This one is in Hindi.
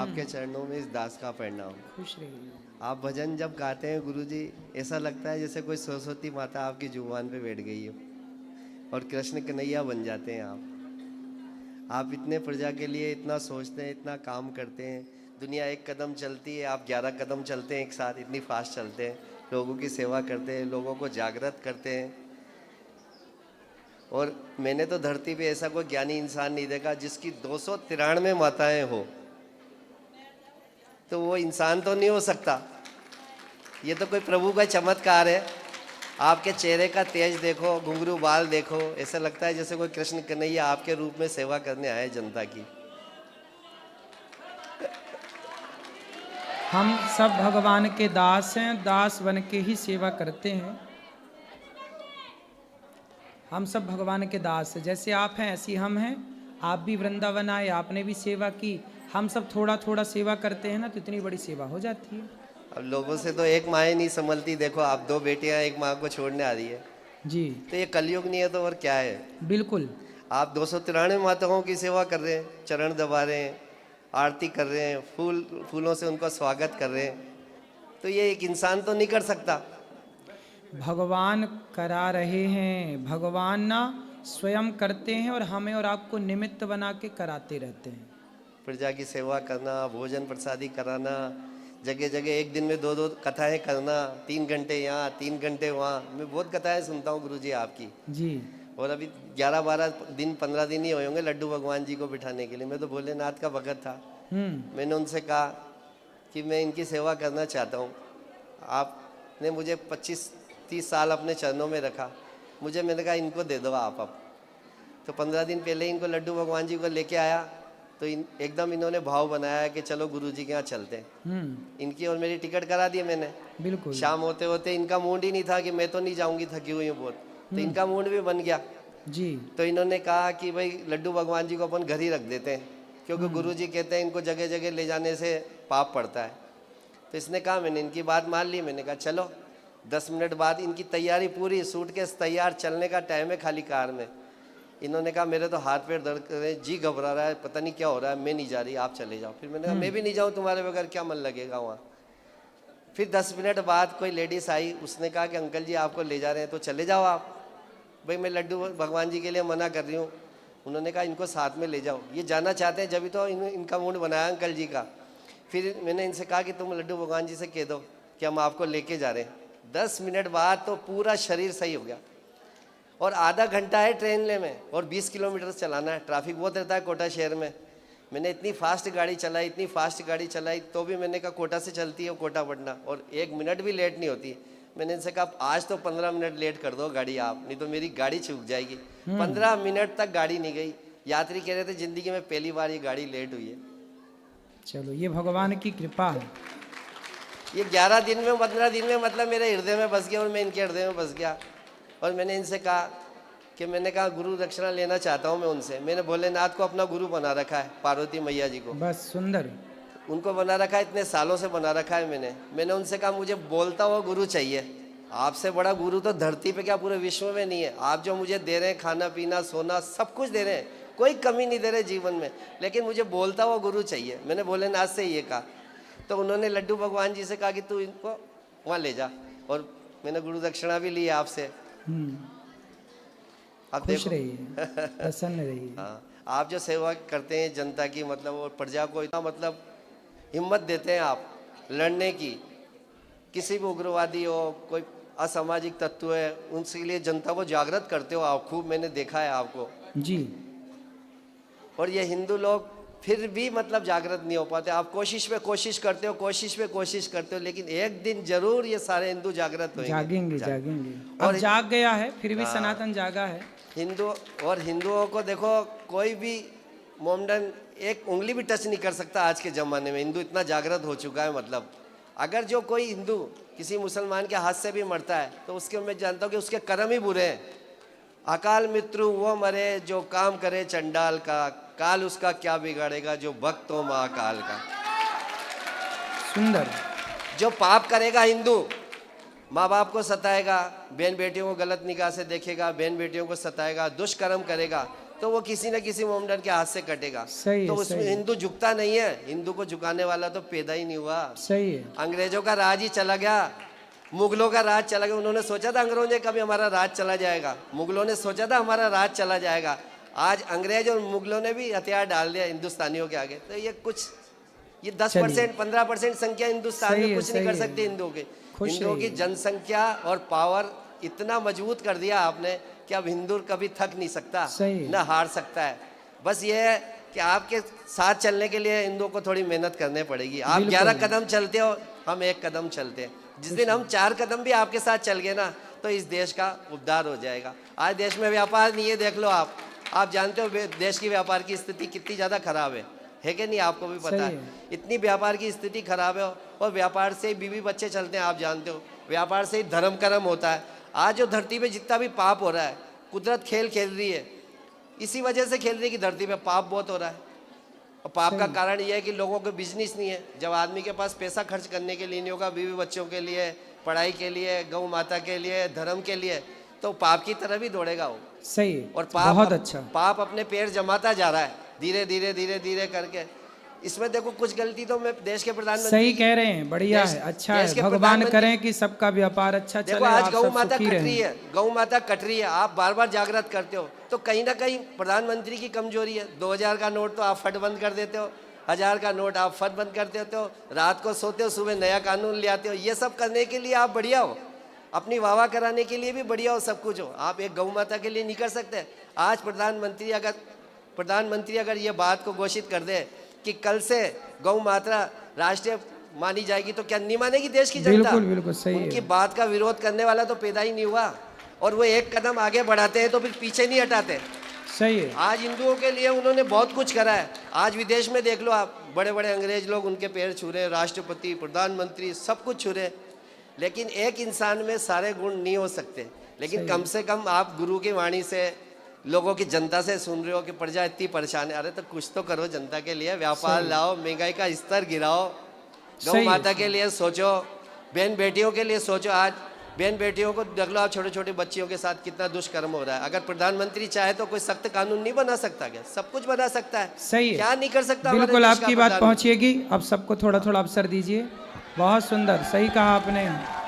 आपके चरणों में इस दास का प्रणाम। खुश रहिए। आप भजन जब गाते हैं गुरुजी, ऐसा लगता है जैसे कोई सरस्वती माता आपकी जुबान पे बैठ गई हो और कृष्ण कन्हैया बन जाते हैं आप इतने प्रजा के लिए इतना सोचते हैं, इतना काम करते हैं। दुनिया एक कदम चलती है, आप 11 कदम चलते हैं एक साथ, इतनी फास्ट चलते हैं। लोगों की सेवा करते हैं, लोगों को जागृत करते हैं। और मैंने तो धरती पे ऐसा कोई ज्ञानी इंसान नहीं देखा जिसकी 293 माताएं हो। तो वो इंसान तो नहीं हो सकता, ये तो कोई प्रभु का चमत्कार है। आपके चेहरे का तेज देखो, घुंघरू बाल देखो, ऐसा लगता है जैसे कोई कृष्ण कन्हैया आपके रूप में सेवा करने आए जनता की। हम सब भगवान के दास हैं, दास बन के ही सेवा करते हैं। हम सब भगवान के दास हैं, जैसे आप हैं ऐसे हम हैं। आप भी वृंदावन आए, आपने भी सेवा की। हम सब थोड़ा थोड़ा सेवा करते हैं ना, तो इतनी बड़ी सेवा हो जाती है। अब लोगों से तो एक माँ ही नहीं संभलती। देखो आप 2 बेटियां एक माँ को छोड़ने आ रही है, जी तो ये कलयुग नहीं है तो और क्या है। बिल्कुल। आप 293 माताओं की सेवा कर रहे हैं, चरण दबा रहे हैं, आरती कर रहे हैं, फूलों से उनका स्वागत कर रहे हैं, तो ये एक इंसान तो नहीं कर सकता। भगवान करा रहे हैं, भगवान ना स्वयं करते हैं और हमें और आपको निमित्त बना के कराते रहते हैं। प्रजा की सेवा करना, भोजन प्रसादी कराना, जगह जगह एक दिन में 2-2 कथाएं करना, 3 घंटे यहाँ 3 घंटे वहाँ। मैं बहुत कथाएं सुनता हूँ गुरुजी आपकी। जी। और अभी 11-12 दिन 15 दिन ही हुए होंगे लड्डू भगवान जी को बिठाने के लिए। मैं तो भोलेनाथ का भगत था। मैंने उनसे कहा कि मैं इनकी सेवा करना चाहता हूँ। आपने मुझे 25-30 साल अपने चरणों में रखा, मैंने कहा इनको दे दो आप अब। तो 15 दिन पहले इनको लड्डू भगवान जी को लेके आया, तो एकदम इन्होंने भाव बनाया कि चलो गुरुजी के यहाँ चलते हैं। इनकी और मेरी टिकट करा दी मैंने। बिल्कुल। शाम होते होते इनका मूड ही नहीं था कि मैं तो नहीं जाऊंगी, थकी हुई हूँ बहुत, तो इनका मूड भी बन गया। जी। तो इन्होंने कहा कि भाई लड्डू भगवान जी को अपन घर ही रख देते हैं, क्योंकि गुरुजी कहते हैं इनको जगह जगह ले जाने से पाप पड़ता है। तो इसने कहा, मैंने इनकी बात मान ली। मैंने कहा चलो। 10 मिनट बाद इनकी तैयारी पूरी, सूटकेस तैयार, चलने का टाइम है खाली कार में। इन्होंने कहा मेरे तो हाथ पैर दर्द कर रहे हैं, जी घबरा रहा है, पता नहीं क्या हो रहा है, मैं नहीं जा रही, आप चले जाओ। फिर मैंने कहा मैं भी नहीं जाऊँ, तुम्हारे बगैर क्या मन लगेगा वहाँ। फिर 10 मिनट बाद कोई लेडीज आई, उसने कहा कि अंकल जी आपको ले जा रहे हैं तो चले जाओ आप। भाई मैं लड्डू भगवान जी के लिए मना कर रही हूँ। उन्होंने कहा इनको साथ में ले जाओ, ये जाना चाहते हैं, जब तो इनका मूड बनाया अंकल जी का। फिर मैंने इनसे कहा कि तुम लड्डू भगवान जी से कह दो कि हम आपको लेके जा रहे हैं। 10 मिनट बाद तो पूरा शरीर सही हो गया। और आधा घंटा है ट्रेन में और 20 किलोमीटर चलाना है। ट्रैफिक बहुत रहता है कोटा शहर में। मैंने इतनी फास्ट गाड़ी चलाई, इतनी फास्ट गाड़ी चलाई, तो भी मैंने कहा कोटा से चलती है कोटा पटना, और 1 मिनट भी लेट नहीं होती। मैंने इनसे कहा आज तो 15 मिनट लेट कर दो गाड़ी आप, नहीं तो मेरी गाड़ी छूट जाएगी। 15 मिनट तक गाड़ी नहीं गई। यात्री कह रहे थे जिंदगी में पहली बार ये गाड़ी लेट हुई है। चलो ये भगवान की कृपा है। ये 11 दिन में 15 दिन में मतलब मेरे हृदय में बस गया और मैं इनके हृदय में बस गया। और मैंने इनसे कहा कि मैंने कहा गुरु दक्षिणा लेना चाहता हूँ मैं उनसे। मैंने भोलेनाथ को अपना गुरु बना रखा है, पार्वती मैया जी को। बस सुंदर। उनको बना रखा है, इतने सालों से बना रखा है मैंने उनसे कहा मुझे बोलता हुआ गुरु चाहिए। आपसे बड़ा गुरु तो धरती पे क्या पूरे विश्व में नहीं है। आप जो मुझे दे रहे हैं, खाना पीना सोना सब कुछ दे रहे हैं, कोई कमी नहीं दे रहे जीवन में, लेकिन मुझे बोलता हुआ गुरु चाहिए। मैंने भोलेनाथ से ये कहा। तो उन्होंने लड्डू भगवान जी से कहा कि तू इनको वहाँ ले जा। और मैंने गुरु दक्षिणा भी ली आपसे। आप खुश रहिए, प्रसन्न रहिए। हाँ, आप जो सेवा करते हैं जनता की, मतलब और प्रजा को इतना मतलब हिम्मत देते हैं आप लड़ने की। किसी भी उग्रवादी हो, कोई असामाजिक तत्व है, उनके लिए जनता को जागृत करते हो आप खूब। मैंने देखा है आपको जी। और ये हिंदू लोग फिर भी मतलब जागृत नहीं हो पाते। आप कोशिश पे कोशिश करते हो, कोशिश पे कोशिश करते हो, लेकिन एक दिन जरूर ये सारे हिंदू जागृत होंगे। जागेंगे जागेंगे। और अब जाग गया है, फिर भी सनातन जागा है। हिंदुओं को देखो, कोई भी मोमडन एक उंगली भी टच नहीं कर सकता आज के ज़माने में। हिंदू इतना जागृत हो चुका है। मतलब अगर जो कोई हिंदू किसी मुसलमान के हाथ से भी मरता है तो उसके मैं जानता हूँ कि उसके कर्म ही बुरे हैं। अकाल मृत्यु वो मरे जो काम करे चंडाल का, काल उसका क्या बिगाड़ेगा जो भक्त हो महाकाल का। सुंदर। जो पाप करेगा हिंदू, माँ बाप को सताएगा, बहन बेटियों को गलत निगाह से देखेगा, बहन बेटियों को सताएगा, दुष्कर्म करेगा, तो वो किसी न किसी मोमडन के हाथ से कटेगा। सही है, तो उसमें सही है। हिंदू झुकता नहीं है, हिंदू को झुकाने वाला तो पैदा ही नहीं हुआ। सही है। अंग्रेजों का राज ही चला गया, मुगलों का राज चला गया। उन्होंने सोचा था अंग्रेजों ने कभी हमारा राज चला जाएगा, मुगलों ने सोचा था हमारा राज चला जाएगा। आज अंग्रेज और मुगलों ने भी हथियार डाल दिया हिंदुस्तानियों के आगे। तो ये 10% 15% संख्या हिंदुस्तान सही में है, कुछ नहीं कर सही है। सकती हिंदुओं की। खुश हिंदुओं की रहिए। जनसंख्या और पावर इतना मजबूत कर दिया आपने कि अब हिंदू कभी थक नहीं सकता, सही है। न हार सकता है। बस ये है कि आपके साथ चलने के लिए हिंदुओं को थोड़ी मेहनत करनी पड़ेगी। आप बिल्कुल। 11 कदम चलते हो, हम 1 कदम चलते हैं। जिस दिन हम 4 कदम भी आपके साथ चल गए ना, तो इस देश का उद्धार हो जाएगा। आज देश में व्यापार नहीं है, देख लो आप जानते हो देश की व्यापार की स्थिति कितनी ज़्यादा खराब है कि नहीं? आपको भी पता सही है। है। इतनी व्यापार की स्थिति खराब है, और व्यापार से ही बीवी बच्चे चलते हैं, आप जानते हो। व्यापार से ही धर्म कर्म होता है। आज जो धरती पे जितना भी पाप हो रहा है, कुदरत खेल खेल रही है, इसी वजह से खेल रही है कि धरती पे पाप बहुत हो रहा है। और पाप का कारण यह है कि लोगों को बिजनेस नहीं है। जब आदमी के पास पैसा खर्च करने के लिए नहीं होगा, बीवी बच्चों के लिए, पढ़ाई के लिए, गौ माता के लिए, धर्म के लिए, तो पाप की तरफ ही दौड़ेगा वो। सही है। और पाप बहुत अच्छा। पाप अपने पैर जमाता जा रहा है धीरे धीरे धीरे धीरे करके। इसमें देखो कुछ गलती तो मैं देश के प्रधानमंत्री सही कह रहे हैं, बढ़िया देश- है, अच्छा देश है। के भगवान प्रधानमंत्री- करें कि सबका व्यापार अच्छा चले, देखो आज आप गौ सब माता सुखी कट रही रहें। है, गौ माता कट रही है, आप बार बार जागृत करते हो, तो कहीं ना कहीं प्रधानमंत्री की कमजोरी है। 2000 का नोट तो आप फट बंद कर देते हो, 1000 का नोट आप फट बंद कर देते हो, रात को सोते हो, सुबह नया कानून ले आते हो। ये सब करने के लिए आप बढ़िया हो, अपनी वाह कराने के लिए भी बढ़िया हो, सब कुछ हो। आप एक गौ माता के लिए नहीं कर सकते। आज प्रधानमंत्री अगर ये बात को घोषित कर दे कि कल से गौ माता राष्ट्रीय मानी जाएगी, तो क्या नहीं मानेगी देश की जनता? बिल्कुल बिल्कुल सही उनकी है। बात का विरोध करने वाला तो पैदा ही नहीं हुआ। और वो 1 कदम आगे बढ़ाते हैं तो फिर पीछे नहीं हटाते। सही है। आज हिंदुओं के लिए उन्होंने बहुत कुछ करा है। आज विदेश में देख लो आप, बड़े बड़े अंग्रेज लोग उनके पैर छू रहे, राष्ट्रपति, प्रधानमंत्री, सब कुछ छू रहे। लेकिन एक इंसान में सारे गुण नहीं हो सकते। लेकिन कम से कम आप गुरु की वाणी से, लोगों की, जनता से सुन रहे हो कि प्रजा इतनी परेशान है। अरे तो कुछ तो करो जनता के लिए, व्यापार लाओ, महंगाई का स्तर गिराओ, गौ सही है। माता के लिए सोचो, बहन बेटियों के लिए सोचो। आज बहन बेटियों को देख लो, आप छोटे छोटे बच्चियों के साथ कितना दुष्कर्म हो रहा है। अगर प्रधानमंत्री चाहे तो कोई सख्त कानून नहीं बना सकता क्या? सब कुछ बना सकता है। सही है। क्या नहीं कर सकता हमारे बिल्कुल देश का आपकी बात प्रधानमंत्री? पहुंचेगी। अब सबको थोड़ा थोड़ा अवसर दीजिए। बहुत सुंदर, सही कहा आपने।